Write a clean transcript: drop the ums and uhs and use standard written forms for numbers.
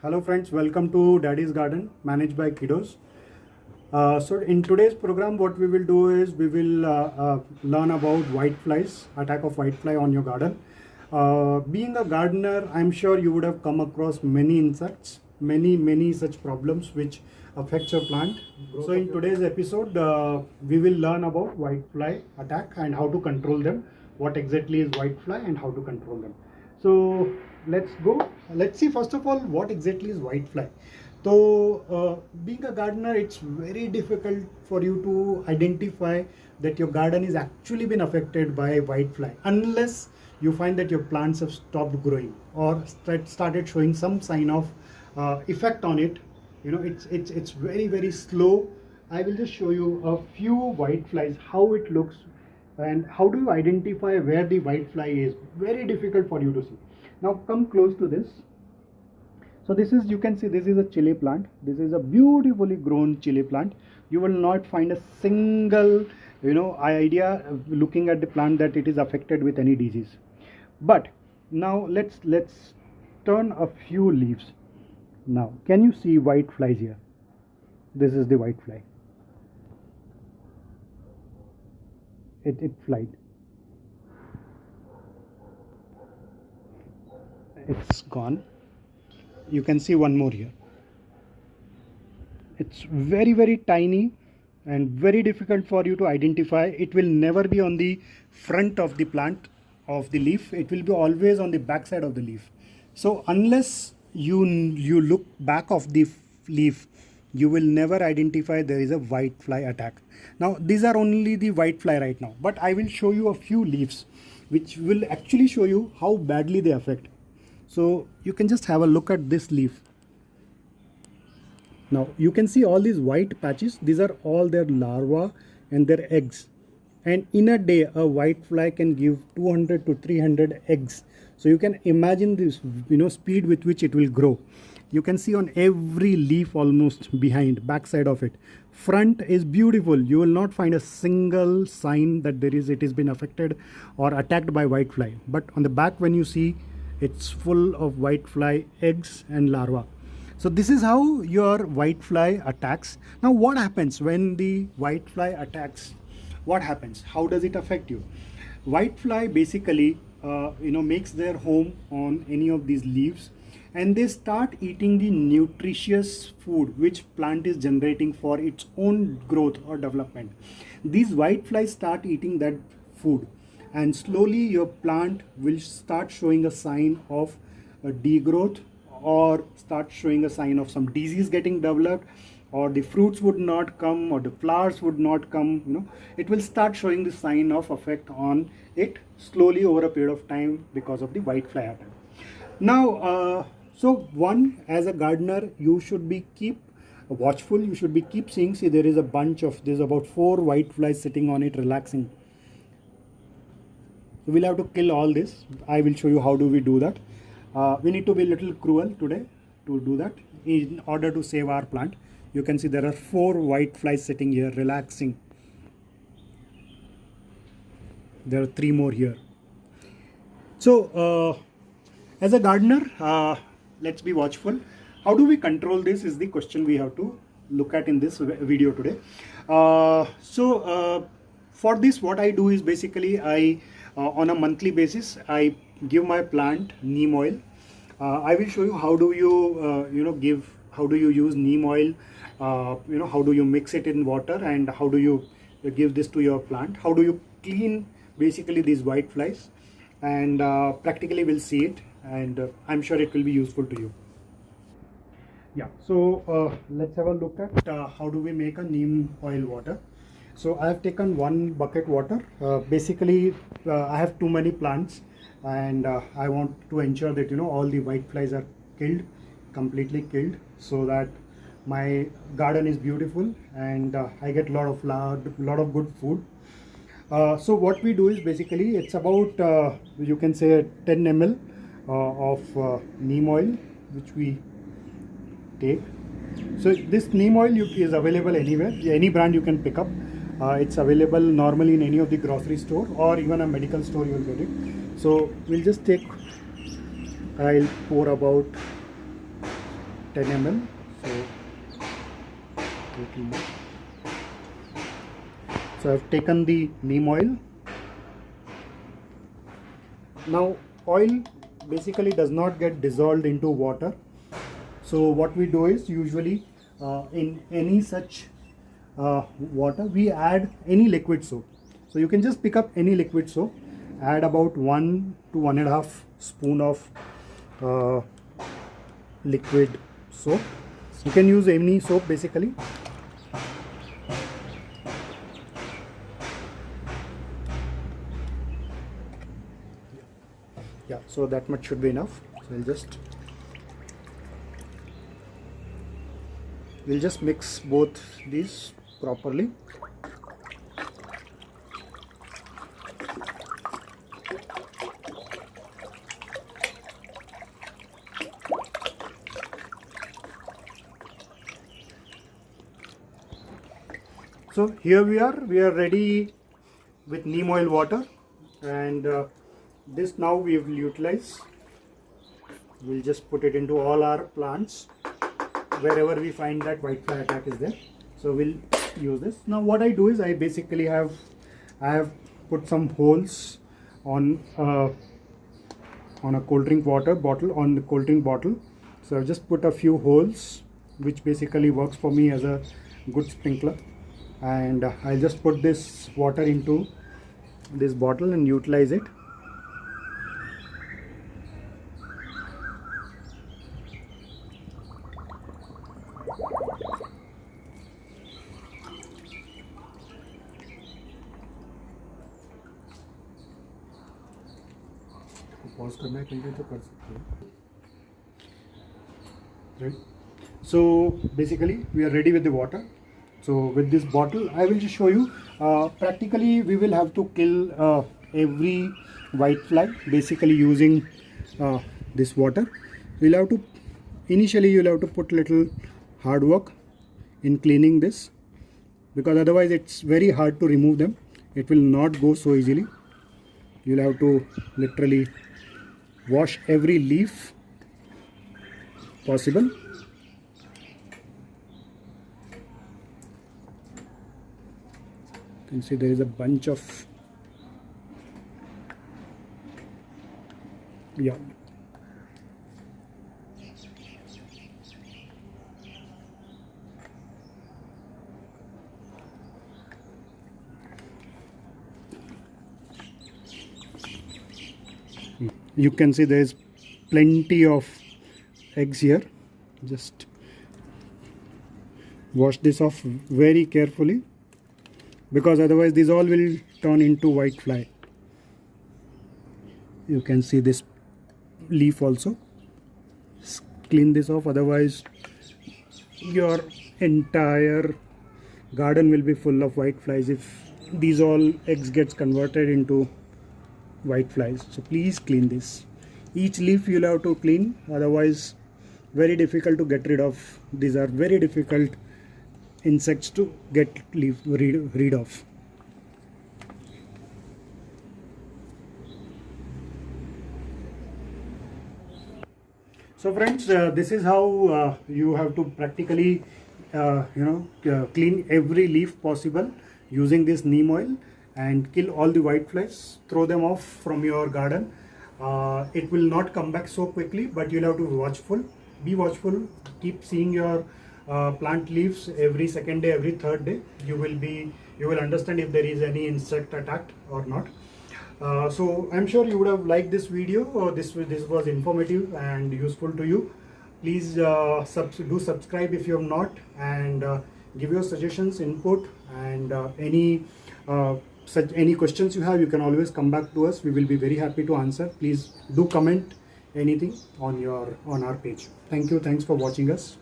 Hello friends, welcome to Daddy's Garden managed by Kiddos. So in today's program what we will do is we will learn about whiteflies, attack of whitefly on your garden. Being a gardener, I'm sure you would have come across many insects, many such problems which affects your plant. So in today's episode we will learn about whitefly attack and how to control them, what exactly is whitefly and how to control them. So let's go. Let's see first of all what exactly is whitefly. So being a gardener, it's very difficult for you to identify that your garden is actually been affected by whitefly unless you find that your plants have stopped growing or started showing some sign of effect on it. You know, it's very slow. I will just show you a few whiteflies, how it looks and how do you identify where the whitefly is. Very difficult for you to see. Now come close to this. So this is, you can see this is a chili plant. This is a beautifully grown chili plant. You will not find a single idea looking at the plant that it is affected with any disease. But now let's turn a few leaves. Now can you see white flies here? This is the white fly. It flied. It's gone. You can see one more here. It's very tiny and very difficult for you to identify. It will never be on the front of the plant of the leaf. It will be always on the back side of the leaf. So unless you look back of the leaf, you will never identify there is a whitefly attack. Now these are only the whitefly right now, but I will show you a few leaves which will actually show you how badly they affect. So you can just have a look at this leaf. Now you can see all these white patches. These are all their larvae and their eggs. And in a day, a whitefly can give 200 to 300 eggs. So you can imagine this, speed with which it will grow. You can see on every leaf almost behind, backside of it. Front is beautiful. You will not find a single sign that it has been affected or attacked by whitefly. But on the back, when you see, it's full of whitefly eggs and larvae. So this is how your whitefly attacks. Now what happens when the whitefly attacks? What happens? How does it affect you? Whitefly basically makes their home on any of these leaves, and they start eating the nutritious food which plant is generating for its own growth or development. These whiteflies start eating that food, and slowly your plant will start showing a sign of a degrowth or start showing a sign of some disease getting developed, or the fruits would not come or the flowers would not come. It will start showing the sign of effect on it slowly over a period of time because of the whitefly attack. Now so one, as a gardener, you should be keep watchful. You should be keep seeing. See, there is a bunch of, there's about 4 whiteflies sitting on it relaxing. We'll have to kill all this. I will show you how do we do that. We need to be a little cruel today to do that in order to save our plant. You can see there are 4 whiteflies sitting here relaxing. There are 3 more here. So as a gardener, let's be watchful. How do we control this is the question we have to look at in this video today. For this, what I do is basically I on a monthly basis I give my plant neem oil. I will show you how do you how do you use neem oil, how do you mix it in water, and how do you give this to your plant, how do you clean basically these whiteflies, and practically we'll see it, and I'm sure it will be useful to you. Yeah, so let's have a look at how do we make a neem oil water. So I have taken 1 bucket water. Basically I have too many plants, and I want to ensure that all the whiteflies are killed, completely killed, so that my garden is beautiful and I get lot of good food. So what we do is basically it's about you can say 10 ml of neem oil which we take. So this neem oil is available anywhere, any brand you can pick up. It's available normally in any of the grocery store or even a medical store you will get it. So we'll just take, I'll pour about 10 ml. So little more. So I've taken the neem oil. Now oil basically does not get dissolved into water. So what we do is usually in any such water we add any liquid soap. So you can just pick up any liquid soap, add about 1 to 1.5 spoon of liquid soap. You can use any soap basically. Yeah, so that much should be enough. So we'll just mix both these properly. So here we are ready with neem oil water, and this now we will utilize. We'll just put it into all our plants wherever we find that whitefly attack is there. So we'll use this. Now what I do is I basically have put some holes on a cold drink water bottle, on the cold drink bottle. So I've just put a few holes, which basically works for me as a good sprinkler, and I'll just put this water into this bottle and utilize it. Pause करना है कहीं तो कर सकते हैं, right? So basically we are ready with the water. So with this bottle I will just show you practically we will have to kill every whitefly basically using this water. We'll have to initially you'll have to put little hard work in cleaning this, because otherwise it's very hard to remove them. It will not go so easily. You'll have to literally wash every leaf possible. You can see there is a bunch of, yeah. You can see there is plenty of eggs here. Just wash this off very carefully, because otherwise these all will turn into whitefly. You can see this leaf also. Clean this off, otherwise your entire garden will be full of whiteflies if these all eggs gets converted into whiteflies. So please clean this. Each leaf you'll have to clean, otherwise very difficult to get rid of. These are very difficult insects to get rid of. So friends, this is how you have to practically clean every leaf possible using this neem oil and kill all the whiteflies. Throw them off from your garden. It will not come back so quickly, but you'll have to be watchful. Keep seeing your plant leaves every second day, every third day. You will understand if there is any insect attack or not. So I'm sure you would have liked this video. This was informative and useful to you. Please do subscribe if you have not, and give your suggestions, input, and any questions you have, you can always come back to us. We will be very happy to answer. Please do comment anything on our page. Thank you. Thanks for watching us.